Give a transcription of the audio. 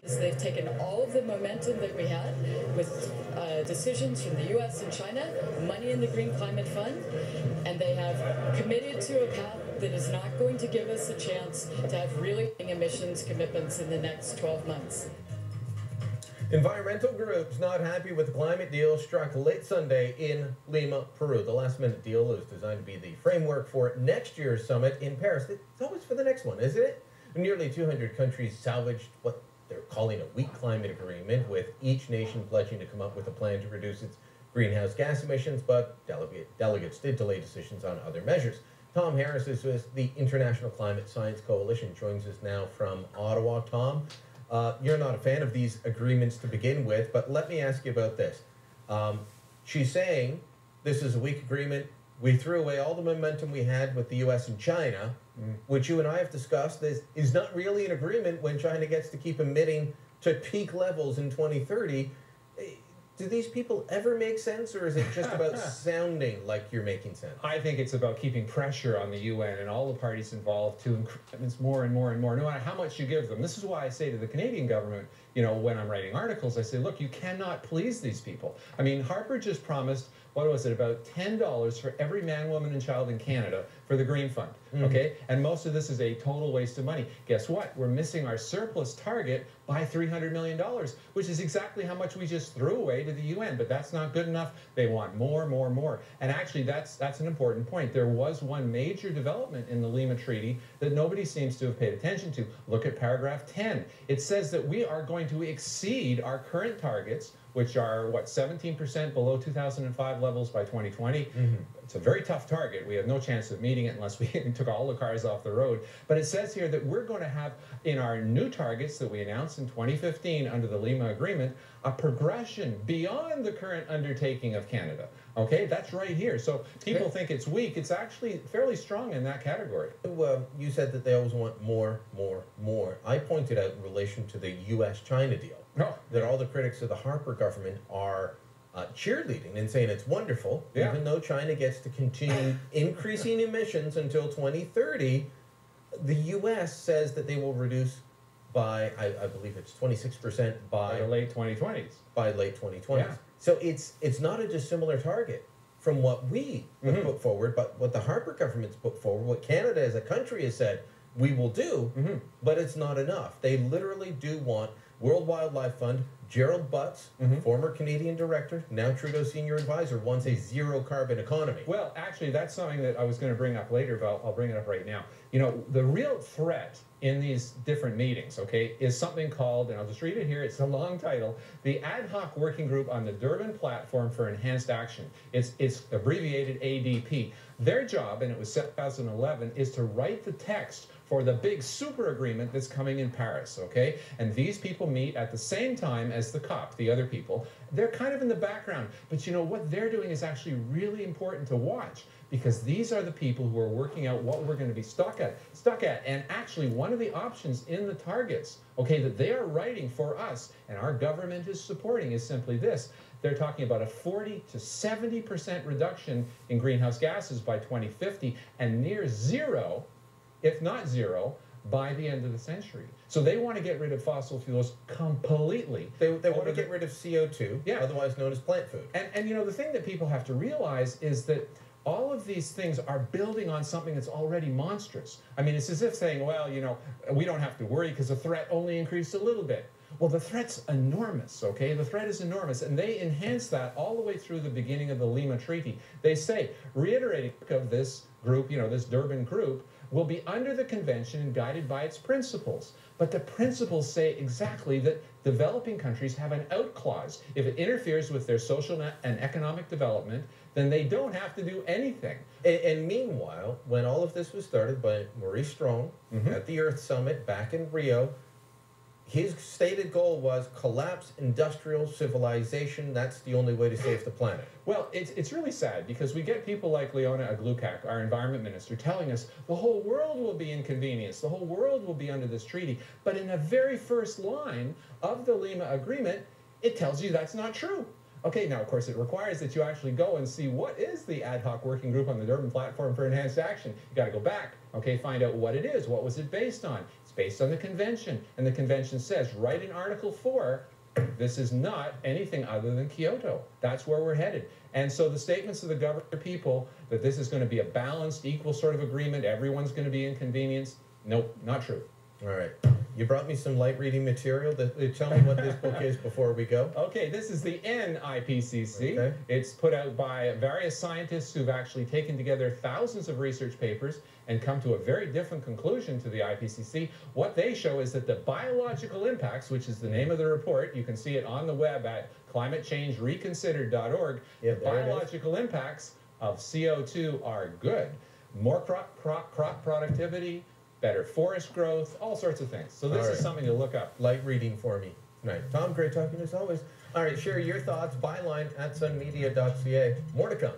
is they've taken all of the momentum that we had with decisions from the U.S. and China, money in the Green Climate Fund, and they have committed to a path that is not going to give us a chance to have really emissions commitments in the next 12 months. Environmental groups not happy with the climate deal struck late Sunday in Lima, Peru. The last-minute deal is designed to be the framework for next year's summit in Paris. It's always for the next one, isn't it? Nearly 200 countries salvaged what they're calling a weak climate agreement, with each nation pledging to come up with a plan to reduce its greenhouse gas emissions, but delegates did delay decisions on other measures. Tom Harris is with the International Climate Science Coalition, joins us now from Ottawa. Tom, you're not a fan of these agreements to begin with, but let me ask you about this. She's saying this is a weak agreement. We threw away all the momentum we had with the U.S. and China, which you and I have discussed is not really an agreement when China gets to keep emitting to peak levels in 2030. Do these people ever make sense, or is it just about sounding like you're making sense? I think it's about keeping pressure on the UN and all the parties involved to increase more and more and more, no matter how much you give them. This is why I say to the Canadian government, you know, when I'm writing articles, I say, look, you cannot please these people. I mean, Harper just promised, what was it, about $10 for every man, woman, and child in Canada for the Green Fund, okay? And most of this is a total waste of money. Guess what? We're missing our surplus target by $300 million, which is exactly how much we just threw away to the UN, but that's not good enough. They want more, more, more. And actually, that's an important point. There was one major development in the Lima Treaty that nobody seems to have paid attention to. Look at paragraph 10. It says that we are going to exceed our current targets, which are, what, 17% below 2005 levels by 2020. It's a very tough target. We have no chance of meeting it unless we took all the cars off the road. But it says here that we're going to have, in our new targets that we announced in 2015 under the Lima Agreement, a progression beyond the current undertaking of Canada. Okay, that's right here. So people think it's weak. It's actually fairly strong in that category. Well, you said that they always want more, more, more. I pointed out in relation to the U.S.-China deal that all the critics of the Harper government are cheerleading and saying it's wonderful, even though China gets to continue increasing emissions until 2030. The U.S. says that they will reduce by, I believe it's 26% by the late 2020s. By late 2020s. Yeah. So it's not a dissimilar target from what we have put forward, but what the Harper government's put forward, what Canada as a country has said we will do, but it's not enough. They literally do want World Wildlife Fund. Gerald Butts, former Canadian director, now Trudeau senior advisor, wants a zero carbon economy. Well, actually, that's something that I was going to bring up later, but I'll bring it up right now. You know, the real threat in these different meetings, okay, is something called, and I'll just read it here, it's a long title, the Ad Hoc Working Group on the Durban Platform for Enhanced Action. It's abbreviated ADP. Their job, and it was 2011, is to write the text for the big super agreement that's coming in Paris, okay? And these people meet at the same time as the COP, the other people. They're kind of in the background, but you know, what they're doing is actually really important to watch, because these are the people who are working out what we're going to be stuck at. And actually, one of the options in the targets, okay, that they are writing for us, and our government is supporting, is simply this. They're talking about a 40 to 70% reduction in greenhouse gases by 2050, and near zero, if not zero, by the end of the century. So they want to get rid of fossil fuels completely. They want to get rid of CO2, otherwise known as plant food. And you know, the thing that people have to realize is that all of these things are building on something that's already monstrous. I mean, it's as if saying, well, you know, we don't have to worry because the threat only increased a little bit. Well, the threat's enormous, okay? The threat is enormous, and they enhance that all the way through the beginning of the Lima Treaty. They say, reiterating of this group, you know, this Durban group, will be under the convention and guided by its principles. But the principles say exactly that developing countries have an out clause. If it interferes with their social and economic development, then they don't have to do anything. And meanwhile, when all of this was started by Maurice Strong at the Earth Summit back in Rio, his stated goal was collapse industrial civilization. That's the only way to save the planet. Well, it's really sad because we get people like Leona Aglukkaq, our environment minister, telling us the whole world will be inconvenienced, the whole world will be under this treaty. But in the very first line of the Lima Agreement, it tells you that's not true. Okay, now, of course, it requires that you actually go and see what is the Ad Hoc Working Group on the Durban Platform for Enhanced Action. You got to go back, okay, find out what it is. What was it based on? It's based on the convention. And the convention says right in Article 4, this is not anything other than Kyoto. That's where we're headed. And so the statements of the government people that this is going to be a balanced, equal sort of agreement, everyone's going to be inconvenienced, nope, not true. All right. You brought me some light reading material. Tell me what this book is before we go. Okay, this is the NIPCC. Okay. It's put out by various scientists who've actually taken together thousands of research papers and come to a very different conclusion to the IPCC. What they show is that the biological impacts, which is the name of the report, you can see it on the web at climatechangereconsidered.org. Yeah, the biological impacts of CO2 are good. More crop productivity, better forest growth, all sorts of things. So this is something to look up. Light reading for me tonight. Tom, great talking as always. All right, share your thoughts. Byline at sunmedia.ca. More to come.